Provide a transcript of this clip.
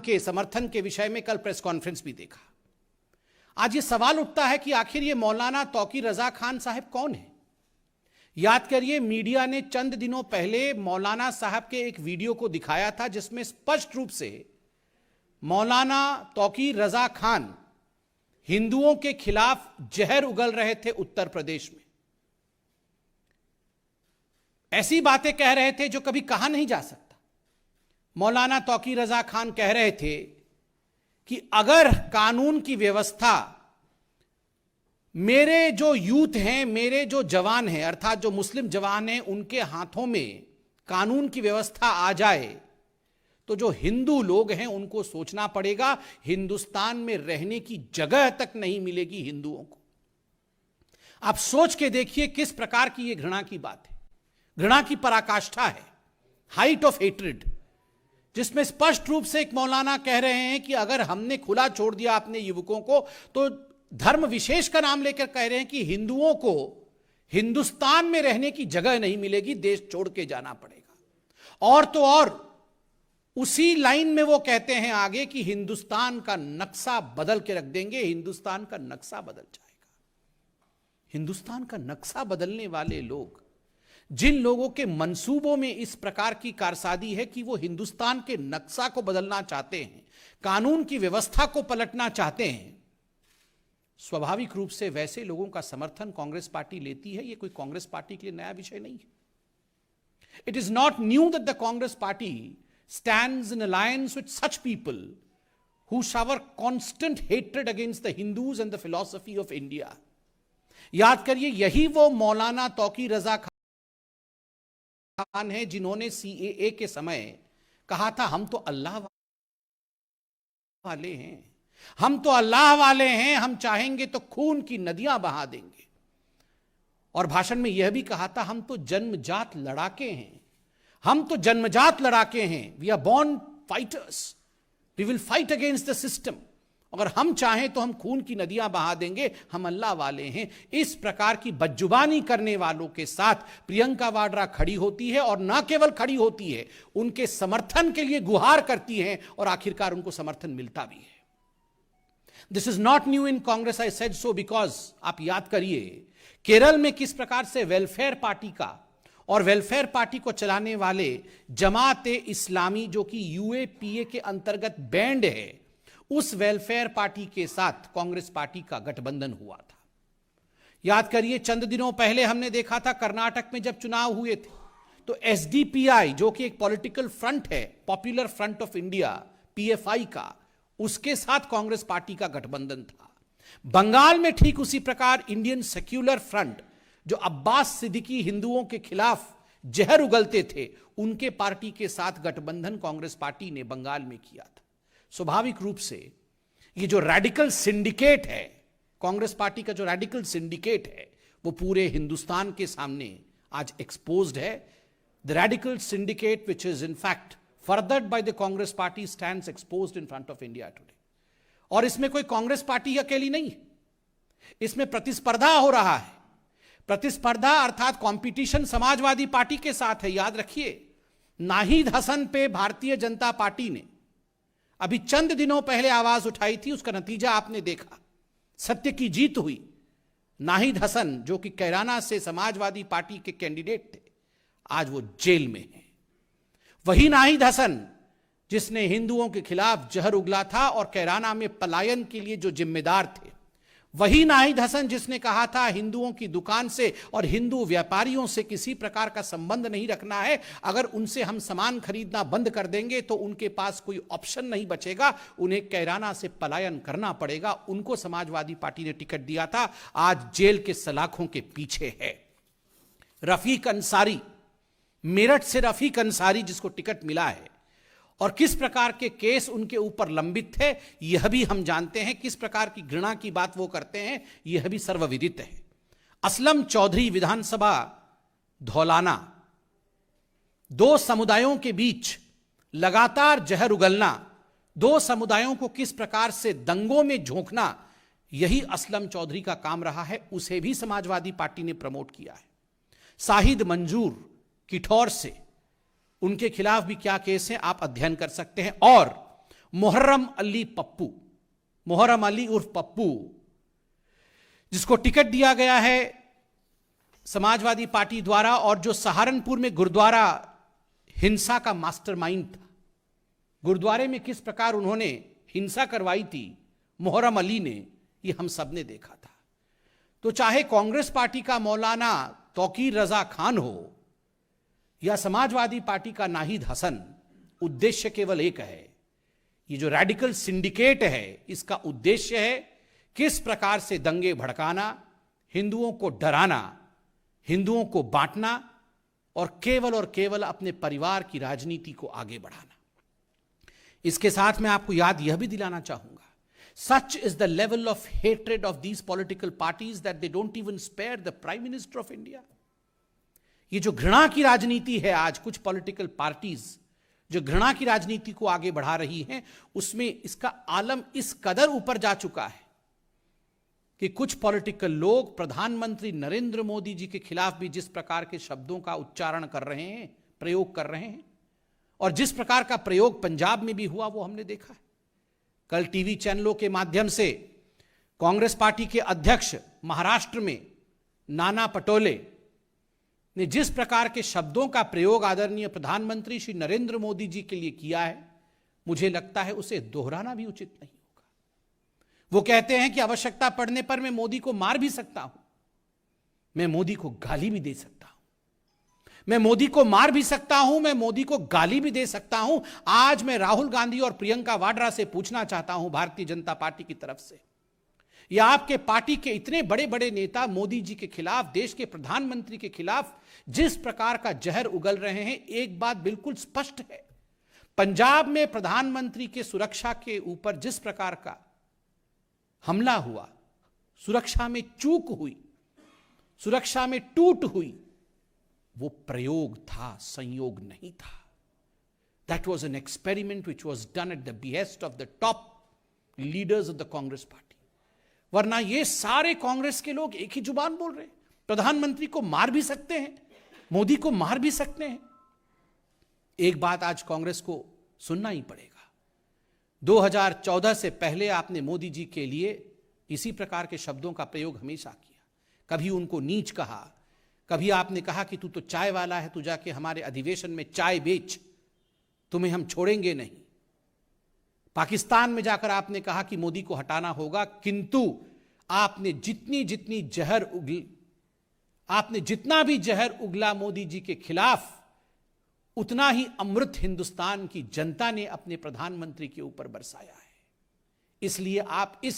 के समर्थन के विषय में कल प्रेस कॉन्फ्रेंस भी देखा। आज ये सवाल उठता है कि आखिर ये मौलाना तौकीर रजा खान साहब कौन है। याद करिए, मीडिया ने चंद दिनों पहले मौलाना साहब के एक वीडियो को दिखाया था जिसमें स्पष्ट रूप से मौलाना तौकीर रजा खान हिंदुओं के खिलाफ जहर उगल रहे थे उत्तर प्रदेश में। ऐसी बातें कह रहे थे जो कभी कहा नहीं जा सकता। मौलाना तौकीर रजा खान कह रहे थे कि अगर कानून की व्यवस्था मेरे जो यूथ हैं, मेरे जो जवान हैं, अर्थात जो मुस्लिम जवान हैं, उनके हाथों में कानून की व्यवस्था आ जाए तो जो हिंदू लोग हैं उनको सोचना पड़ेगा, हिंदुस्तान में रहने की जगह तक नहीं मिलेगी हिंदुओं को। आप सोच के देखिए किस प्रकार की यह घृणा की बात है, घृणा की पराकाष्ठा है, हाइट ऑफ हेट्रेड, जिसमें स्पष्ट रूप से एक मौलाना कह रहे हैं कि अगर हमने खुला छोड़ दिया अपने युवकों को तो धर्म विशेष का नाम लेकर कह रहे हैं कि हिंदुओं को हिंदुस्तान में रहने की जगह नहीं मिलेगी, देश छोड़ के जाना पड़ेगा। और तो और उसी लाइन में वो कहते हैं आगे कि हिंदुस्तान का नक्शा बदल के रख देंगे, हिंदुस्तान का नक्शा बदल जाएगा। हिंदुस्तान का नक्शा बदलने वाले लोग, जिन लोगों के मंसूबों में इस प्रकार की कारसादी है कि वो हिंदुस्तान के नक्शा को बदलना चाहते हैं, कानून की व्यवस्था को पलटना चाहते हैं, स्वाभाविक रूप से वैसे लोगों का समर्थन कांग्रेस पार्टी लेती है। ये कोई कांग्रेस पार्टी के लिए नया विषय नहीं है। It is not knew that the Congress party stands in alliance with such people who shower constant hatred against the Hindus and the philosophy of India. याद करिए, यही वो मौलाना तौकीर रजा खान है जिन्होंने CAA के समय कहा था हम तो अल्लाह वाले हैं, हम तो अल्लाह वाले हैं, हम चाहेंगे तो खून की नदियां बहा देंगे। और भाषण में यह भी कहा था हम तो जन्मजात लड़ाके हैं, हम तो जन्मजात लड़ाके हैं, we are born fighters, we will fight against the system. अगर हम चाहें तो हम खून की नदियां बहा देंगे, हम अल्लाह वाले हैं। इस प्रकार की बदजुबानी करने वालों के साथ प्रियंका वाड्रा खड़ी होती है, और ना केवल खड़ी होती है, उनके समर्थन के लिए गुहार करती है, और आखिरकार उनको समर्थन मिलता भी है। This is not new in Congress, I said so because आप याद करिए केरल में किस प्रकार से वेलफेयर पार्टी का और वेलफेयर पार्टी को चलाने वाले जमात ए इस्लामी, जो कि UAPA के अंतर्गत बैंड है, उस वेलफेयर पार्टी के साथ कांग्रेस पार्टी का गठबंधन हुआ था। याद करिए, चंद दिनों पहले हमने देखा था कर्नाटक में जब चुनाव हुए थे तो SDPI, जो कि एक पॉलिटिकल फ्रंट है, popular front of India PFI का, उसके साथ कांग्रेस पार्टी का गठबंधन था। बंगाल में ठीक उसी प्रकार इंडियन सेक्युलर फ्रंट, जो अब्बास सिद्दीकी हिंदुओं के खिलाफ जहर उगलते थे, उनके पार्टी के साथ गठबंधन कांग्रेस पार्टी ने बंगाल में किया था। स्वाभाविक रूप से ये जो रैडिकल सिंडिकेट है, कांग्रेस पार्टी का जो रैडिकल सिंडिकेट है, वो पूरे हिंदुस्तान के सामने आज एक्सपोज्ड है। The radical syndicate which is in fact furthered by the Congress party stands exposed in front of India today. और इसमें कोई कांग्रेस पार्टी अकेली नहीं है, इसमें प्रतिस्पर्धा हो रहा है। प्रतिस्पर्धा अर्थात कंपटीशन समाजवादी पार्टी के साथ है। याद रखिए, नाहिद हसन पे भारतीय जनता पार्टी ने अभी चंद दिनों पहले आवाज उठाई थी, उसका नतीजा आपने देखा, सत्य की जीत हुई। नाहिद हसन, जो कि कैराना से समाजवादी पार्टी के कैंडिडेट थे, आज वो जेल में हैं। वही नाहिद हसन जिसने हिंदुओं के खिलाफ जहर उगला था और कैराना में पलायन के लिए जो जिम्मेदार थे, वही नाहिद हसन जिसने कहा था हिंदुओं की दुकान से और हिंदू व्यापारियों से किसी प्रकार का संबंध नहीं रखना है, अगर उनसे हम सामान खरीदना बंद कर देंगे तो उनके पास कोई ऑप्शन नहीं बचेगा, उन्हें कैराना से पलायन करना पड़ेगा। उनको समाजवादी पार्टी ने टिकट दिया था, आज जेल के सलाखों के पीछे है। रफीक अंसारी, मेरठ से रफीक अंसारी जिसको टिकट मिला है, और किस प्रकार के केस उनके ऊपर लंबित थे यह भी हम जानते हैं, किस प्रकार की घृणा की बात वो करते हैं यह भी सर्वविदित है। असलम चौधरी, विधानसभा धौलाना, दो समुदायों के बीच लगातार जहर उगलना, दो समुदायों को किस प्रकार से दंगों में झोंकना, यही असलम चौधरी का काम रहा है, उसे भी समाजवादी पार्टी ने प्रमोट किया है। साहिद मंजूर किठौर से, उनके खिलाफ भी क्या केस है आप अध्ययन कर सकते हैं। और मुहर्रम अली पप्पू, मुहर्रम अली उर्फ पप्पू, जिसको टिकट दिया गया है समाजवादी पार्टी द्वारा और जो सहारनपुर में गुरुद्वारा हिंसा का मास्टरमाइंड था, गुरुद्वारे में किस प्रकार उन्होंने हिंसा करवाई थी मुहर्रम अली ने, ये हम सब ने देखा था। तो चाहे कांग्रेस पार्टी का मौलाना तौकीर रजा खान हो या समाजवादी पार्टी का नाहिद हसन, उद्देश्य केवल एक है। ये जो रेडिकल सिंडिकेट है, इसका उद्देश्य है किस प्रकार से दंगे भड़काना, हिंदुओं को डराना, हिंदुओं को बांटना और केवल अपने परिवार की राजनीति को आगे बढ़ाना। इसके साथ मैं आपको याद यह भी दिलाना चाहूंगा, such is the level of hatred of these political parties that they don't even spare the prime minister of India. ये जो घृणा की राजनीति है, आज कुछ पॉलिटिकल पार्टीज जो घृणा की राजनीति को आगे बढ़ा रही हैं, उसमें इसका आलम इस कदर ऊपर जा चुका है कि कुछ पॉलिटिकल लोग प्रधानमंत्री नरेंद्र मोदी जी के खिलाफ भी जिस प्रकार के शब्दों का उच्चारण कर रहे हैं, प्रयोग कर रहे हैं, और जिस प्रकार का प्रयोग पंजाब में भी हुआ वो हमने देखा है। कल टीवी चैनलों के माध्यम से कांग्रेस पार्टी के अध्यक्ष महाराष्ट्र में नाना पटोले ने जिस प्रकार के शब्दों का प्रयोग आदरणीय प्रधानमंत्री श्री नरेंद्र मोदी जी के लिए किया है, मुझे लगता है उसे दोहराना भी उचित नहीं होगा। वो कहते हैं कि आवश्यकता पड़ने पर मैं मोदी को मार भी सकता हूं, मैं मोदी को गाली भी दे सकता हूं, मैं मोदी को मार भी सकता हूं, मैं मोदी को गाली भी दे सकता हूं। आज मैं राहुल गांधी और प्रियंका वाड्रा से पूछना चाहता हूं, भारतीय जनता पार्टी की तरफ से, या आपके पार्टी के इतने बड़े बड़े नेता मोदी जी के खिलाफ, देश के प्रधानमंत्री के खिलाफ जिस प्रकार का जहर उगल रहे हैं, एक बात बिल्कुल स्पष्ट है, पंजाब में प्रधानमंत्री के सुरक्षा के ऊपर जिस प्रकार का हमला हुआ, सुरक्षा में चूक हुई, सुरक्षा में टूट हुई, वो प्रयोग था, संयोग नहीं था। That was an experiment which was done at the behest of the top leaders of the Congress party. वरना ये सारे कांग्रेस के लोग एक ही जुबान बोल रहे हैं, प्रधानमंत्री को मार भी सकते हैं, मोदी को मार भी सकते हैं। एक बात आज कांग्रेस को सुनना ही पड़ेगा, 2014 से पहले आपने मोदी जी के लिए इसी प्रकार के शब्दों का प्रयोग हमेशा किया। कभी उनको नीच कहा, कभी आपने कहा कि तू तो चाय वाला है, तू जाके हमारे अधिवेशन में चाय बेच, तुम्हें हम छोड़ेंगे नहीं। पाकिस्तान में जाकर आपने कहा कि मोदी को हटाना होगा, किंतु आपने जितना भी जहर उगला मोदी जी के खिलाफ, उतना ही अमृत हिंदुस्तान की जनता ने अपने प्रधानमंत्री के ऊपर बरसाया है। इसलिए आप इस